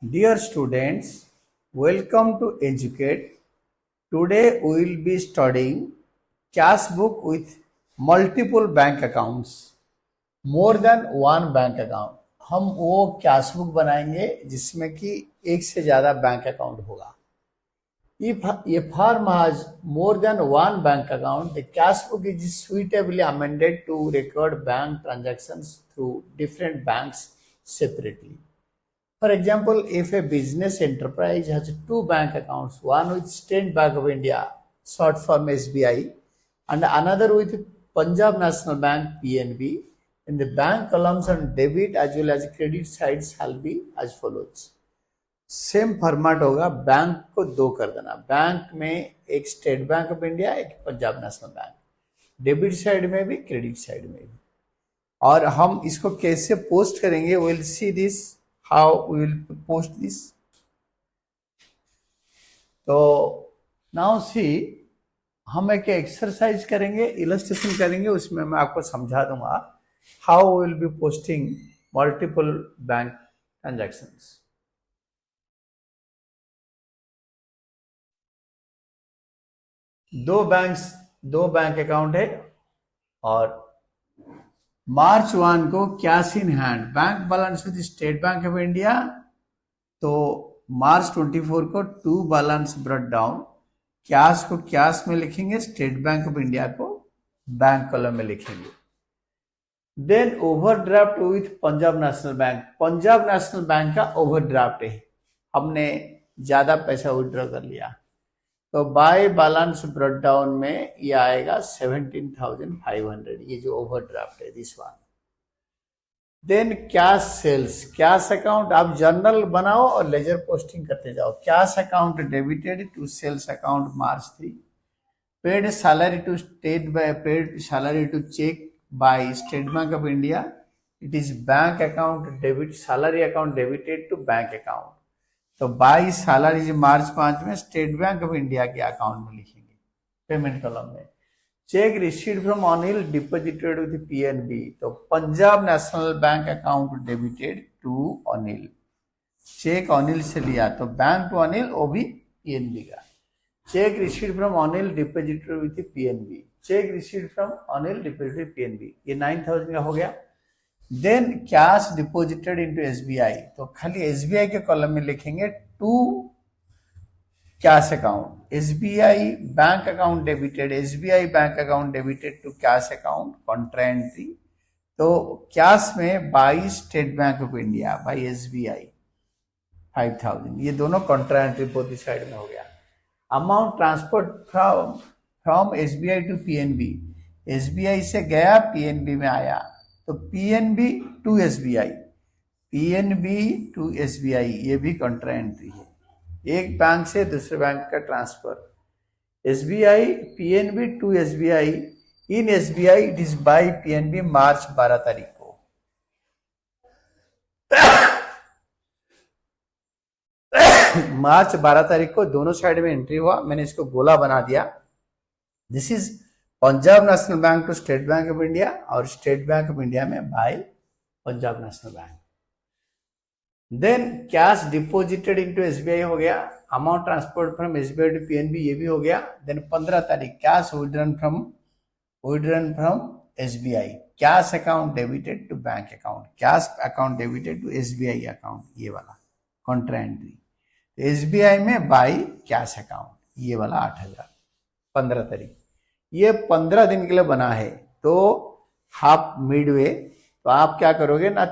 Dear students, welcome to Educate. Today we will be studying cash book with multiple bank accounts, more than one bank account. हम वो cash book बनाएंगे जिसमें कि एक से ज्यादा बैंक अकाउंट होगा. If firm has more than one bank account, the cash book is suitably amended to record bank transactions through different banks separately. For example, if a business enterprise has two bank accounts, one with State Bank of India, short form SBI, and another with Punjab National Bank PNB, then the bank columns on debit as well as credit side shall be as follows. Same format होगा. Bank को दो कर देना. Bank में एक state Bank of India, एक Punjab National bank, debit side में भी क्रेडिट साइड में भी. और हम इसको कैसे पोस्ट करेंगे, we will see this how we will post this. तो नाउ सी, हम एक एक्सरसाइज करेंगे, इलस्ट्रेशन करेंगे, उसमें मैं आपको समझा दूंगा how we will be posting multiple bank transactions. दो बैंक अकाउंट है और मार्च 1 को cash in hand bank balance with State Bank of India. तो मार्च 24 को to balance brought down. Cash को कैश में लिखेंगे, स्टेट बैंक ऑफ इंडिया को बैंक कॉलम में लिखेंगे. Then overdraft with Punjab National Bank. Punjab National Bank का ओवरड्राफ्ट है, हमने ज्यादा पैसा विड्रॉ कर लिया, तो बाय बैलेंस ब्रॉट डाउन में ये आएगा 17,500. ये जो ओवरड्राफ्ट है this one. Then cash sales, cash account आप जर्नल बनाओ और लेजर पोस्टिंग करते जाओ. Cash account debited to sales account March 3. Paid salary to paid salary to cheque by State Bank of India. It is bank account debit, salary account debited to bank account. तो by salary March 5 में State Bank of India के अकाउंट में लिखेंगे payment column में. Cheque received from Anil deposited with PNB. तो Punjab National Bank account debited to Anil. Cheque Anil से लिया तो बैंक टू अनिल, वो भी पीएनबी का. Cheque received from Anil deposited with PNB. Cheque received from Anil deposited PNB. ये 9,000 का हो गया. Then cash deposited into SBI. तो खाली एसबीआई के कॉलम में लिखेंगे to cash account. SBI bank account debited, SBI bank account debited to cash account contra entry. तो कैश में by State Bank of India by SBI 5,000. ये दोनों कॉन्ट्रा एंट्री बोथ साइड में हो गया. Amount transfer from SBI to PNB. SBI से गया पीएनबी में आया, तो PNB to SBI, PNB to SBI ये भी कॉन्ट्रा एंट्री है. एक बैंक से दूसरे बैंक का transfer. SBI PNB to SBI. In SBI it is by PNB March 12 तारीख को. मार्च 12 तारीख को दोनों साइड में एंट्री हुआ. मैंने इसको गोला बना दिया. This is Punjab National Bank to State Bank of India और स्टेट बैंक ऑफ इंडिया में by Punjab National Bank. Then cash deposited into SBI हो गया. Amount transferred from SBI to PNB ये भी हो गया. देन 15 तारीख cash withdrawn from SBI. Cash account debited to bank account. Cash account debited to SBI account, ये वाला कॉन्ट्रा एंट्री. एसबीआई में बाय कैश अकाउंट, ये वाला 8,000. 15 तारीख. ये 15 दिन के लिए बना है, तो हाफ मिडवे. तो आप क्या करोगे ना,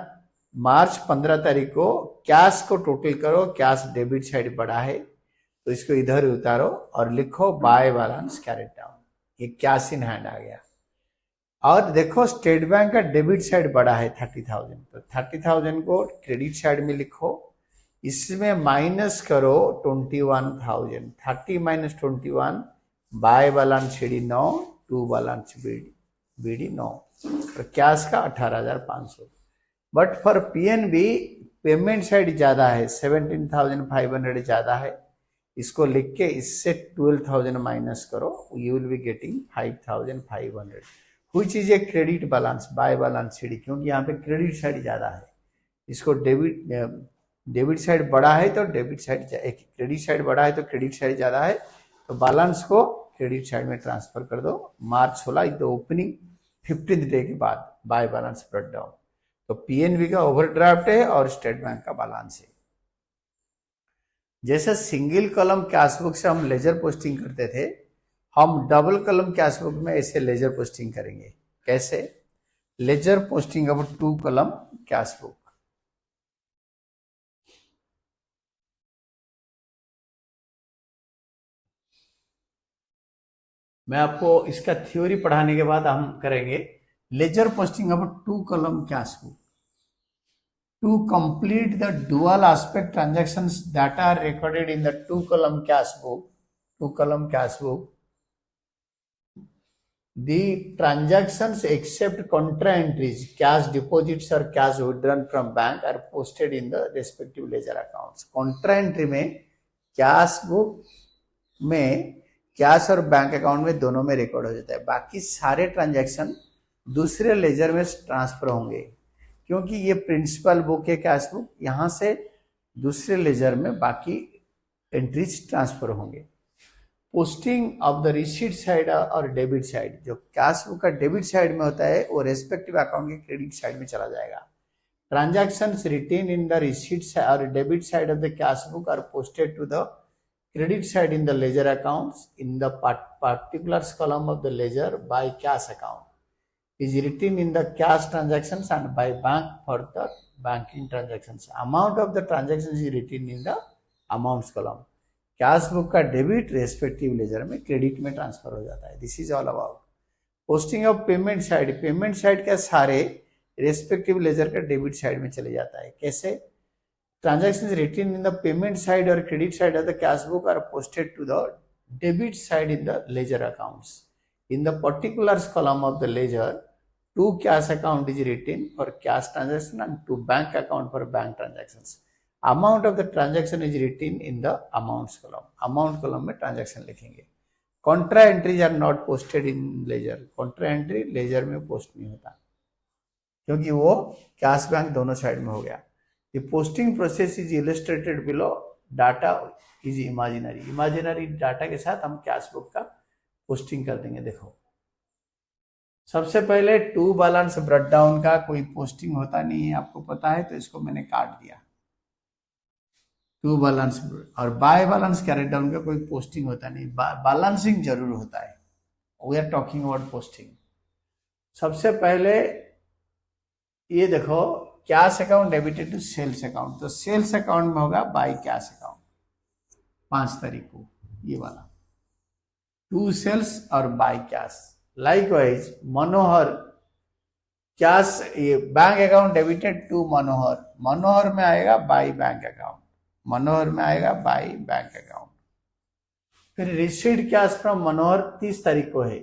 मार्च 15 तारीख को कैश को टोटल करो. कैश डेबिट साइड बढ़ा है तो इसको इधर उतारो और लिखो बाय बैलेंस कैरेट डाउन. ये कैश इन हैंड आ गया. और देखो स्टेट बैंक का डेबिट साइड बढ़ा है 30,000, तो 30,000 को क्रेडिट साइड में लिखो. इसमें माइनस करो 21,000. 30 minus 21 by balance CD 9, to balance BD 9, और कैश का 18,500. But for PNB payment side ज्यादा है, 17,500 ज्यादा है. इसको लिख के इससे 12,000 माइनस करो, you will be getting 5,500. Which is a credit balance bye balance CD, क्योंकि यहाँ पे क्रेडिट साइड ज्यादा है. इसको डेबिट डेबिट साइड बड़ा है तो डेबिट साइड, क्रेडिट साइड बड़ा है तो क्रेडिट साइड ज्यादा है, तो बैलेंस को क्रेडिट साइड में ट्रांसफर कर दो। मार्च 16 is the opening 15th day के बाद बाय बैलेंस ब्रेक डाउन। तो पीएनबी का ओवरड्राफ्ट है और स्टेट बैंक का बैलेंस है। जैसे सिंगल कॉलम कैशबुक से हम लेजर पोस्टिंग करते थे, हम डबल कॉलम कैशबुक में ऐसे लेजर पोस्टिंग करेंगे। कैसे? Ledger posting of 2 column cashbook. मैं आपको इसका थ्योरी पढ़ाने के बाद हम करेंगे ledger posting of 2 column cashbook to complete the dual aspect transactions that are recorded in the 2 column cash book. The transactions except contra entries, cash deposits or cash withdrawn from bank are posted in the respective ledger accounts. Contra entry में cash book में cash और bank account में दोनों में record हो जाता है। बाकी सारे ट्रांजैक्शन दूसरे लेजर में ट्रांसफर होंगे, क्योंकि ये प्रिंसिपल बुक है कैश बुक, यहां से दूसरे लेजर में बाकी एंट्रीज ट्रांसफर होंगे। Posting of the receipt side और डेबिट साइड, जो कैश बुक का डेबिट साइड में होता है वो रेस्पेक्टिव अकाउंट के क्रेडिट साइड में चला जाएगा। Transactions written in the receipt और debit side of the cash book are posted to the credit side in the ledger accounts in the particulars column of the ledger by cash account is written in the cash transactions and by bank for the banking transactions. Amount of the transactions is written in the amounts column. Cash book का debit respective laser में credit में transfer हो जाता है। This is all about posting of payment side. Payment side का सारे respective laser का debit side में चले जाता है। कैसे? Transactions written in the payment side or credit side of the cash book are posted to the debit side in the ledger accounts. In the particulars column of the ledger, to cash account is written for cash transaction and to bank account for bank transactions. Amount of the transaction is written in the amounts column. Amount column में transaction लिखेंगे। Contra entries are not posted in ledger. Contra entry ledger में post नहीं होता, क्योंकि वो cash bank दोनों side में हो गया। The posting process is illustrated below. Data is imaginary. Imaginary data के साथ हम कैश बुक का पोस्टिंग कर देंगे। देखो, सबसे पहले टू बैलेंस ब्रेक डाउन का कोई पोस्टिंग होता नहीं है, आपको पता है, तो इसको मैंने काट दिया। टू बैलेंस और बाय बैलेंस कैरेट डाउन का कोई पोस्टिंग होता नहीं, बैलेंसिंग जरूर होता है। We are talking about posting. सबसे पहले ये देखो, cash account debited to sales account, तो सेल्स अकाउंट में होगा बाय कैश अकाउंट 5 तारीख को, ये वाला टू सेल्स और by cash. Likewise Manohar cash, ये बैंक अकाउंट डेबिटेड टू मनोहर, मनोहर में आएगा बाय बैंक अकाउंट, मनोहर में आएगा बाय बैंक अकाउंट। फिर रिसीव्ड कैश फ्रॉम मनोहर 30 तारीख को है,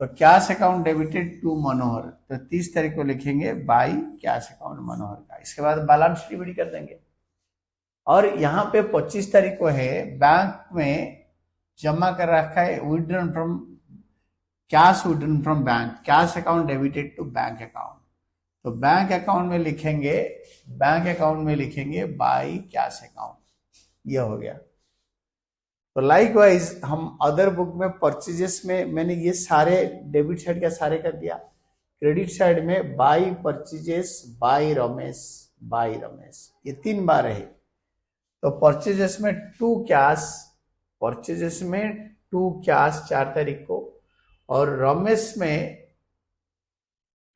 तो कैश अकाउंट डेबिटेड टू मनोहर, तो 30 तारीख को लिखेंगे बाय कैश अकाउंट मनोहर का। इसके बाद बैलेंस शीट कर देंगे। और यहाँ पे 25 तारीख को है, बैंक में जमा कर रखा है withdrawn from cash, withdrawn from bank, cash account debited to bank account, तो बैंक अकाउंट में लिखेंगे, बैंक अकाउंट में लिखेंगे बाय कैश अकाउंट, ये हो गया। तो लाइकवाइज हम अदर बुक में परचेजेस में मैंने ये सारे डेबिट साइड का सारे कर दिया। क्रेडिट साइड में by purchases, by Ramesh, by Ramesh, ये 3 बार है। तो परचेजेस में टू कैश, परचेजेस में टू कैश 4 तारीख को, और रमेश में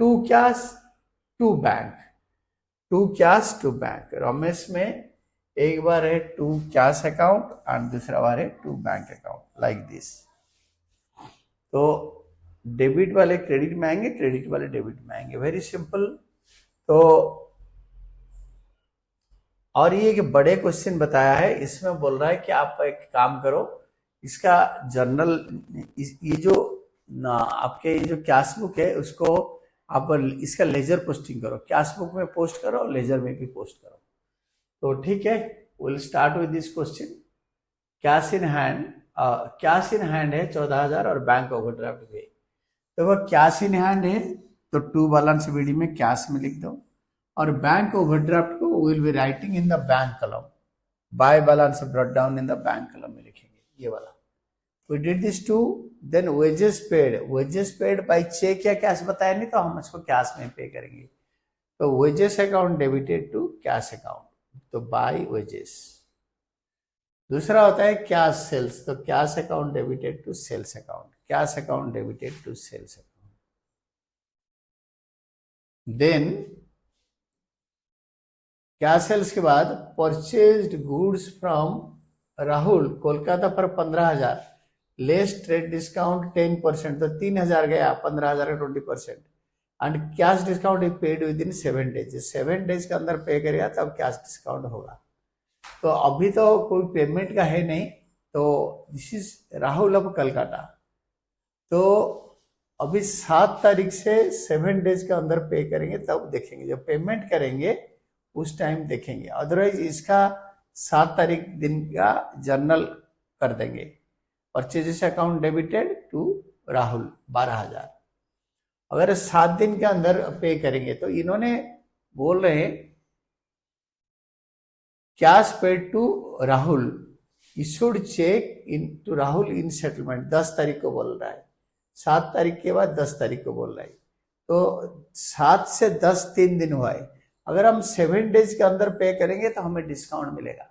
to cash to bank, to cash to bank. Ramesh में एक बार है टू कैश अकाउंट और दूसरा बार है to bank account, like this. तो डेबिट वाले क्रेडिट में आएंगे, क्रेडिट वाले डेबिट में आएंगे, वेरी सिंपल। तो और ये एक बड़े क्वेश्चन बताया है, इसमें बोल रहा है कि आप एक काम करो, इसका जर्नल, ये जो ना आपके ये जो कैश बुक है उसको आप इसका लेजर पोस्टिंग करो, कैश बुक में पोस्ट करो, लेजर में भी पोस्ट करो। तो ठीक है, will start with this question. Cash in hand, cash in hand है 14,000 और बैंक ओवरड्राफ्ट पे। तो वो कैश इन हैंड है तो टू बैलेंस बीडी में कैश में लिख दो, और बैंक ओवरड्राफ्ट को will be writing in the bank column, by balance brought down in the bank column में लिखेंगे ये वाला। We did this too. Then wages paid by check या कैश बताया नहीं तो हम इसको कैश में पे करेंगे। तो wages account debited to cash account, तो बाय वेजेस। दूसरा होता है कैश सेल्स, तो cash account debited to sales account, cash account debited to sales account. Then cash sales के बाद purchased goods from Rahul Kolkata पर 15,000, लेस ट्रेड डिस्काउंट 10%, तो 3,000 गया, 15,000 का 20%, and cash discount is paid with in 7 days, 7 days के अंदर पे करेगा तब कैश डिस्काउंट होगा। तो अभी तो कोई पेमेंट का है नहीं, तो this is Rahul of Calcutta, तो अभी 7 तारीख से 7 डेज के अंदर पे करेंगे तब देखेंगे, जब पेमेंट करेंगे उस टाइम देखेंगे, अदरवाइज इसका 7 तारीख दिन का जर्नल कर देंगे। Purchases account debited to Rahul 12,000, अगर 7 दिन के अंदर पे करेंगे तो इन्होंने बोल रहे हैं cash paid to Rahul issued cheque in to Rahul in settlement, 10 तारीख को बोल रहा है, 7 तारीख के बाद 10 तारीख को बोल रहा है, तो 7 से 10 3 दिन हुआ है, अगर हम 7 डेज के अंदर पे करेंगे तो हमें डिस्काउंट मिलेगा।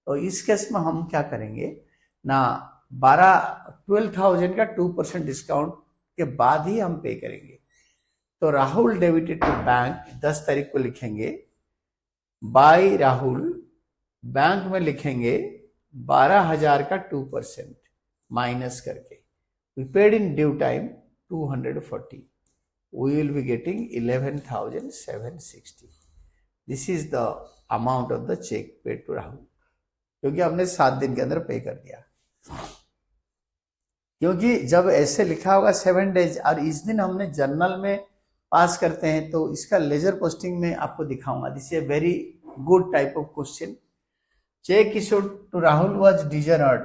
तो इस केस में हम क्या करेंगे ना, 12,000 का 2% डिस्काउंट के बाद ही हम पे करेंगे। तो राहुल डेबिटेड टू बैंक 10 तारीख को लिखेंगे, बाय राहुल बैंक में लिखेंगे 12,000 का 2% माइनस करके, we paid in due time 240, we will be getting 11,760, this is the amount of the cheque paid to Rahul, क्योंकि हमने 7 दिन के अंदर पे कर दिया। क्योंकि जब ऐसे लिखा होगा 7 डेज और इस दिन हमने जर्नल में पास करते हैं, तो इसका लेजर पोस्टिंग में आपको दिखाऊंगा, this is a very good type of question. Cheque issued to Rahul was dishonoured,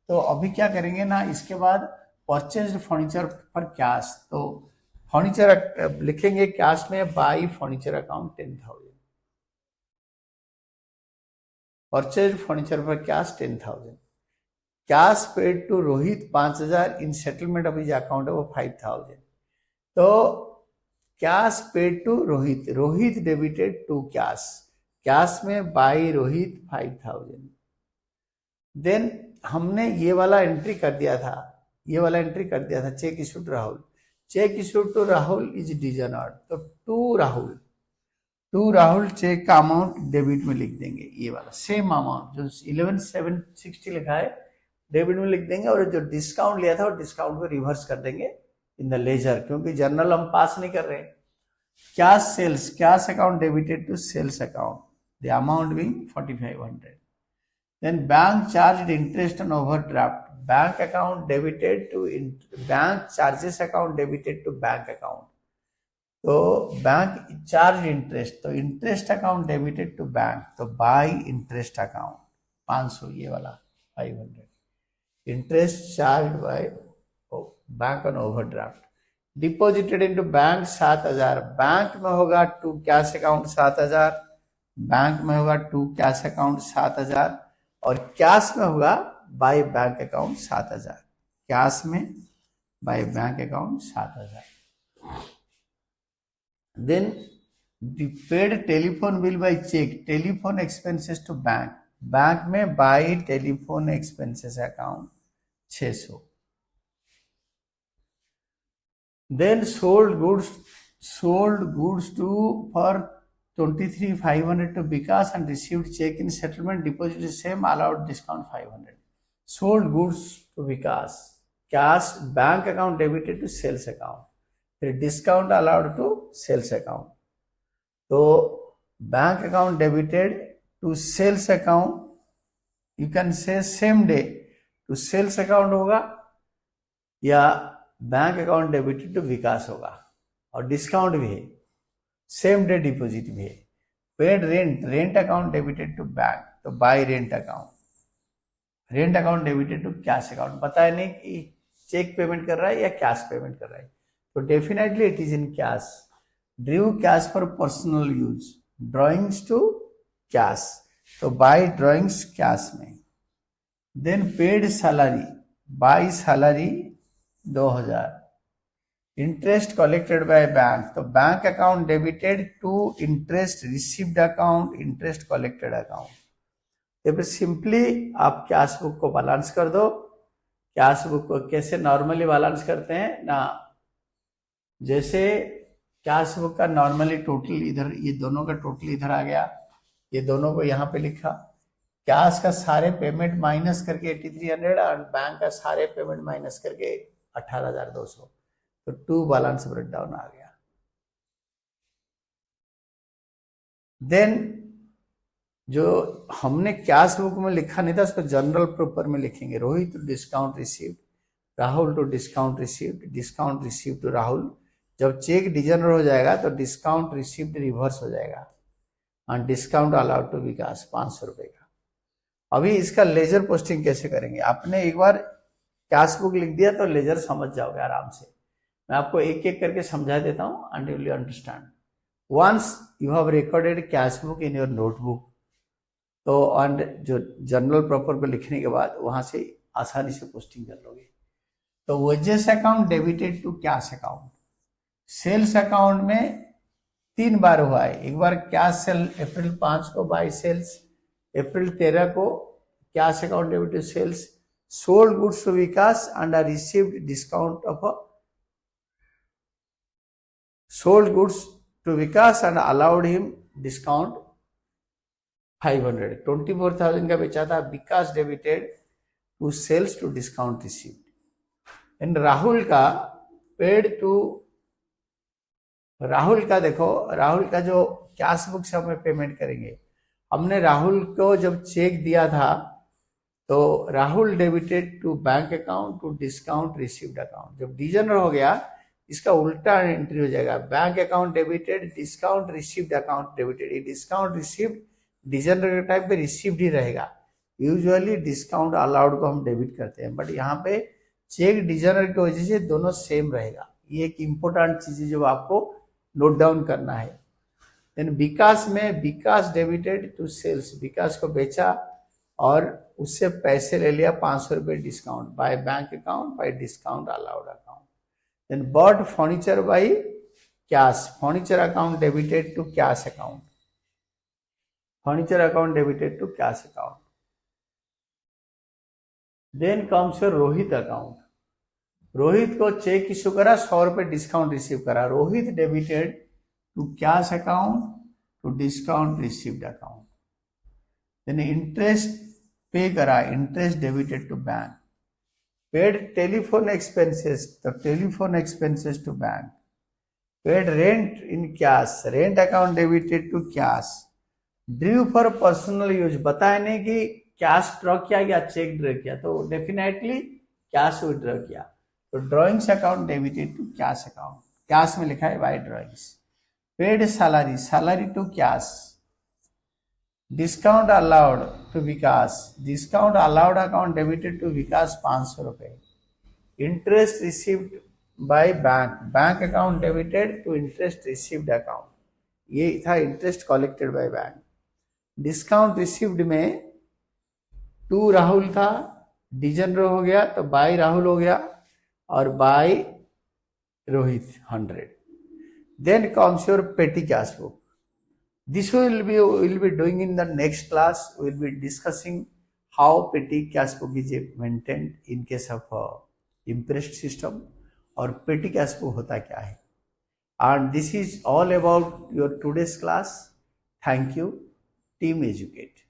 तो अभी क्या करेंगे ना, इसके बाद परचेज्ड फर्नीचर पर कैश, तो फर्नीचर लिखेंगे कैश में by furniture account 10,000, purchased furniture पर cash 10,000, cash paid to Rohit 5,000 in settlement of his account of 5,000, तो cash paid to Rohit, Rohit debited to cash, cash में बाय रोहित 5,000। देन हमने ये वाला एंट्री कर दिया था, ये वाला एंट्री कर दिया था, cheque issued Rahul, cheque issued to Rahul is dishonoured, तो टू राहुल चेक का अमाउंट डेबिट में लिख देंगे, ये वाला सेम अमाउंट जो 11,760 लिखा है डेबिट में लिख देंगे, और जो डिस्काउंट लिया था वो डिस्काउंट को रिवर्स कर देंगे इन द लेजर, क्योंकि जर्नल हम पास नहीं कर रहे। Cash sales, cash account debited to sales account, the amount being 4,500। Then bank charged interest on overdraft, bank account debited to bank charges account debited to bank account, तो bank charge interest, तो interest account debited to bank, तो by interest account 500, ये वाला 500, interest charge by bank on overdraft, deposited into bank 7,000, bank में होगा to cash account 7,000, bank में होगा to cash account 7,000, और कैश में होगा बाय बैंक अकाउंट 7,000, कैश में by bank account 7,000। Then paid telephone bill by cheque, telephone expenses to bank, bank में by telephone expenses account 600। Then sold goods to for 23,500 to Vikas and received check in settlement, deposited same, allowed discount 500. Sold goods to Vikas, cash bank account debited to sales account, फिर discount allowed to sales account, तो bank account debited to sales account, you can say same day to sales account होगा या bank account debited to विकास होगा, और discount भी है, same day deposit भी है। Paid rent, rent account debited to bank, तो by rent account, rent account debited to cash account, पता है नहीं कि चेक पेमेंट कर रहा है या कैश पेमेंट कर रहा है, तो definitely it is in cash. Due cash for personal use, drawings to cash, तो बाय ड्रॉइंग्स कैश में। Then paid salary, by salary 2000। Interest collected by bank, तो bank account debited to interest received account, interest collected account. तो फिर simply आप cash book को balance कर दो। Cash book को कैसे नॉर्मली बैलेंस करते हैं ना, जैसे कैश बुक का नॉर्मली टोटल इधर, ये दोनों का टोटल इधर आ गया, ये दोनों को यहाँ पे लिखा, कैश का सारे पेमेंट माइनस करके 8300 और बैंक का सारे पेमेंट माइनस करके 18200, तो टू बैलेंस ब्रेक डाउन आ गया। देन जो हमने कैश बुक में लिखा नहीं था उसको जनरल पेपर में लिखेंगे। Rohit to discount received, Rahul to discount received, discount received to Rahul. जब चेक डिजनर हो जाएगा तो डिस्काउंट रिसीव्ड रिवर्स हो जाएगा और डिस्काउंट अलाउड टू विकास 500 रुपए का। अभी इसका लेजर पोस्टिंग कैसे करेंगे, आपने एक बार कैश बुक लिख दिया तो लेजर समझ जाओगे आराम से। मैं आपको एक एक करके समझा देता हूँ and you will understand. Once you have recorded cash book in your notebook, तो एंड जो जनरल प्रॉपर पे लिखने के बाद वहां से आसानी से पोस्टिंग कर लोगे। तो wages account debited to cash account, sales account में 3 बार हुआ है। एक बार कैश सेल अप्रैल 5 को बाय सेल्स, अप्रैल 13 को cash account debit to sales, sold goods to Vikas and are received discount of sold goods to Vikas and allowed him discount 500। 24,000 का बेचा था, Vikas debited to sales to discount received. And Rahul का paid to, Rahul का देखो, राहुल का जो cash book से हमें पेमेंट करेंगे, हमने राहुल को जब चेक दिया था तो Rahul debited to bank account to discount received account. जब डिजनर हो गया इसका उल्टा एंट्री हो जाएगा, bank account debited discount received account debited. ये डिस्काउंट रिसीव्ड डिजनर के टाइप पे रिसीव्ड ही रहेगा। यूजुअली डिस्काउंट अलाउड को हम डेबिट करते हैं, बट यहाँ पे चेक डिजनर की वजह से दोनों सेम रहेगा। ये एक इम्पोर्टेंट चीज है जो आपको नोट डाउन करना है। देन विकास में Vikas debited to sales, Vikas को बेचा और उससे पैसे ले लिया 500 रुपए discount by bank account by discount allowed account. Then bought furniture by cash, furniture account debited to cash account, furniture account debited to cash account. Then comes your Rohit account, Rohit को cheque issue करा, 100 रुपए discount receive करा, Rohit debited to cash account to discount received account. Then interest पे करा, interest debited to bank. Paid telephone expenses, तो telephone expenses to bank. Paid rent in cash, rent account debited to cash. Drew for personal use, बताया नहीं कि cash draw किया या check draw किया, तो डेफिनेटली कैश विड्रॉ किया, तो drawings account debited to cash account, cash में लिखा है by drawings. Paid salary, salary to cash. Discount allowed to Vikas, discount allowed account debited to Vikas 500 रुपए। Interest received by bank, bank account debited to interest received account, ये था interest collected by bank. Discount received में to Rahul था, dishonour हो गया तो bye Rahul हो गया और by Rohit 100। Then comes your petty cash book. This we'll be doing in the next class. We'll be discussing how petty cash book is maintained in case of impressed system और petty cash book होता क्या है। And this is all about your today's class. Thank you, Team Educate.